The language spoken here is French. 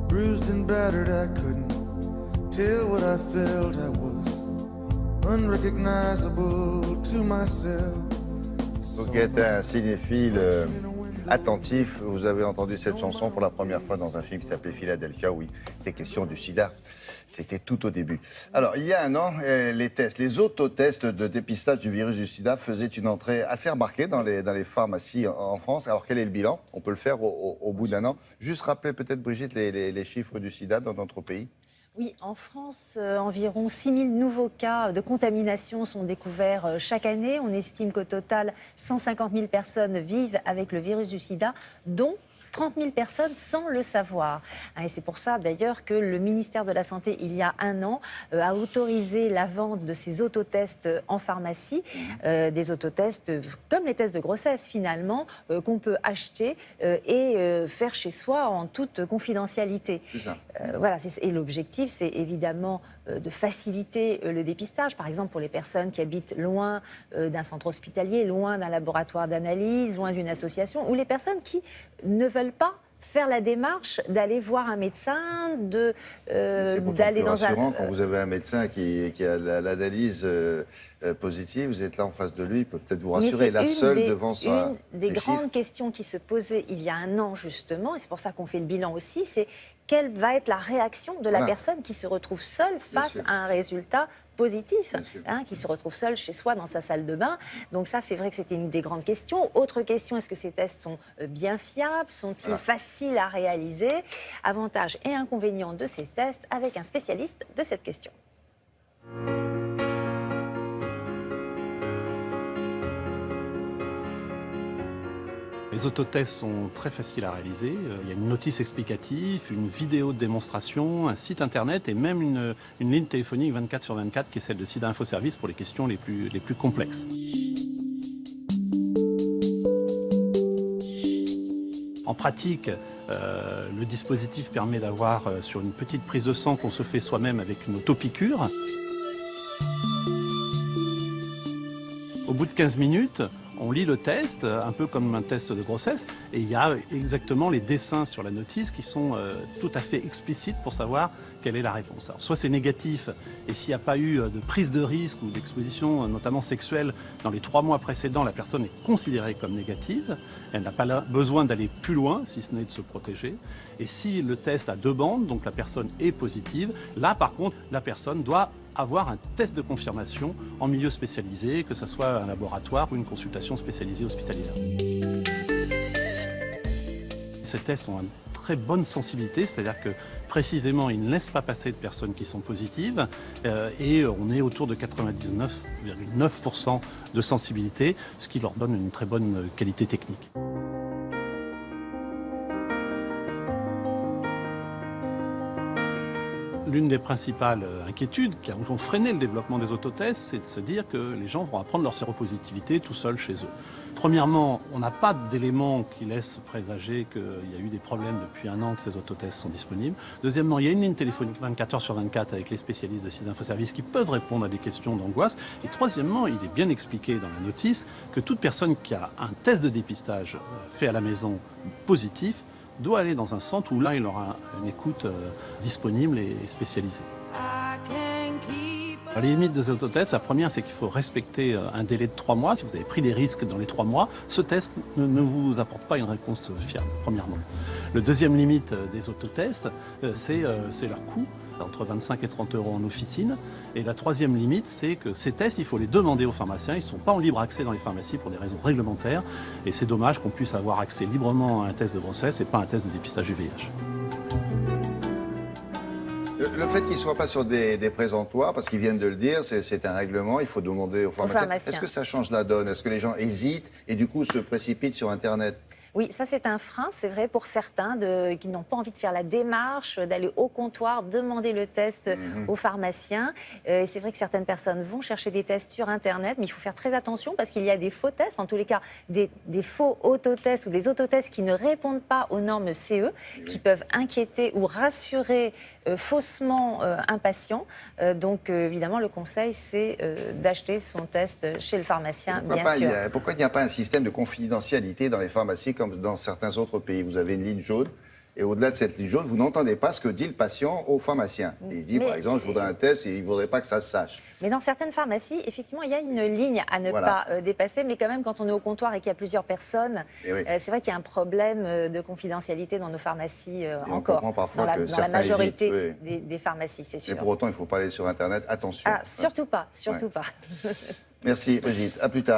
bruised and battered, I couldn't tell what I felt. I was unrecognizable to myself. Vous qui êtes un cinéphile attentif, vous avez entendu cette chanson pour la première fois dans un film qui s'appelait Philadelphia, où il était question du sida. C'était tout au début. Alors, il y a un an, les autotests de dépistage du virus du sida faisaient une entrée assez remarquée dans les pharmacies en France. Alors, quel est le bilan? On peut le faire au bout d'un an. Juste rappeler peut-être, Brigitte, les chiffres du sida dans notre pays. Oui, en France, environ 6 000 nouveaux cas de contamination sont découverts chaque année. On estime qu'au total, 150 000 personnes vivent avec le virus du sida, dont 30 000 personnes sans le savoir. Et c'est pour ça d'ailleurs que le ministère de la Santé, il y a un an, a autorisé la vente de ces autotests en pharmacie, des autotests comme les tests de grossesse finalement, qu'on peut acheter et faire chez soi en toute confidentialité. C'est ça. Voilà, et l'objectif, c'est évidemment de faciliter le dépistage, par exemple pour les personnes qui habitent loin d'un centre hospitalier, loin d'un laboratoire d'analyse, loin d'une association, ou les personnes qui ne veulent pas faire la démarche d'aller voir un médecin, d'aller dans un... C'est rassurant quand vous avez un médecin qui a l'analyse positive, vous êtes là en face de lui, il peut peut-être vous rassurer, la seule devant sa... Une des grandes questions qui se posaient il y a un an justement, et c'est pour ça qu'on fait le bilan aussi, c'est quelle va être la réaction de la personne qui se retrouve seule face à un résultat positif, qui se retrouve seul chez soi dans sa salle de bain. Donc ça, c'est vrai que c'était une des grandes questions. Autre question, est-ce que ces tests sont bien fiables? Sont-ils faciles à réaliser? Avantages et inconvénients de ces tests avec un spécialiste de cette question. Les autotests sont très faciles à réaliser. Il y a une notice explicative, une vidéo de démonstration, un site internet et même une ligne téléphonique 24/24 qui est celle de SIDA Info Service pour les questions les plus complexes. En pratique, le dispositif permet d'avoir sur une petite prise de sang qu'on se fait soi-même avec une autopiqûre. Au bout de 15 minutes, on lit le test, un peu comme un test de grossesse, et il y a exactement les dessins sur la notice qui sont tout à fait explicites pour savoir quelle est la réponse. Alors, soit c'est négatif, et s'il n'y a pas eu de prise de risque ou d'exposition, notamment sexuelle, dans les 3 mois précédents, la personne est considérée comme négative. Elle n'a pas besoin d'aller plus loin, si ce n'est de se protéger. Et si le test a 2 bandes, donc la personne est positive, là par contre, la personne doit avoir un test de confirmation en milieu spécialisé, que ce soit un laboratoire ou une consultation spécialisée hospitalière. Ces tests ont une très bonne sensibilité, c'est-à-dire que précisément, ils ne laissent pas passer de personnes qui sont positives et on est autour de 99,9% de sensibilité, ce qui leur donne une très bonne qualité technique. L'une des principales inquiétudes qui ont freiné le développement des autotests, c'est de se dire que les gens vont apprendre leur séropositivité tout seuls chez eux. Premièrement, on n'a pas d'éléments qui laissent présager qu'il y a eu des problèmes depuis un an que ces autotests sont disponibles. Deuxièmement, il y a une ligne téléphonique 24h/24 avec les spécialistes de SIDA Info Service qui peuvent répondre à des questions d'angoisse. Et troisièmement, il est bien expliqué dans la notice que toute personne qui a un test de dépistage fait à la maison positif doit aller dans un centre où là, il aura une écoute disponible et spécialisée. Les limites des autotests, la première, c'est qu'il faut respecter un délai de 3 mois. Si vous avez pris des risques dans les 3 mois, ce test ne vous apporte pas une réponse fiable, premièrement. Le deuxième limite des autotests, c'est leur coût, entre 25 et 30 € en officine. Et la troisième limite, c'est que ces tests, il faut les demander aux pharmaciens. Ils ne sont pas en libre accès dans les pharmacies pour des raisons réglementaires. Et c'est dommage qu'on puisse avoir accès librement à un test de grossesse et pas à un test de dépistage du VIH. Le fait qu'ils ne soient pas sur des présentoirs, parce qu'ils viennent de le dire, c'est un règlement, il faut demander aux pharmaciens. Est-ce que ça change la donne? Est-ce que les gens hésitent et du coup se précipitent sur Internet? Oui, ça c'est un frein, c'est vrai pour certains qui n'ont pas envie de faire la démarche, d'aller au comptoir, demander le test aux pharmaciens. C'est vrai que certaines personnes vont chercher des tests sur Internet, mais il faut faire très attention parce qu'il y a des faux tests, en tous les cas des faux autotests ou des autotests qui ne répondent pas aux normes CE, qui peuvent inquiéter ou rassurer faussement un patient. Donc évidemment, le conseil c'est d'acheter son test chez le pharmacien, bien sûr. Pourquoi il n'y a pas un système de confidentialité dans les pharmacies comme dans certains autres pays? Vous avez une ligne jaune Et au-delà de cette ligne jaune, vous n'entendez pas ce que dit le patient au pharmacien. Il dit, par exemple, je voudrais un test et il ne voudrait pas que ça se sache. Mais dans certaines pharmacies, effectivement, il y a une ligne à ne pas dépasser. Mais quand même, quand on est au comptoir et qu'il y a plusieurs personnes, c'est vrai qu'il y a un problème de confidentialité dans nos pharmacies encore. On comprend parfois que dans la majorité hésitent, des pharmacies, c'est sûr. Mais pour autant, il ne faut pas aller sur Internet. Attention. Ah, surtout pas, surtout pas. Merci, Brigitte. À plus tard.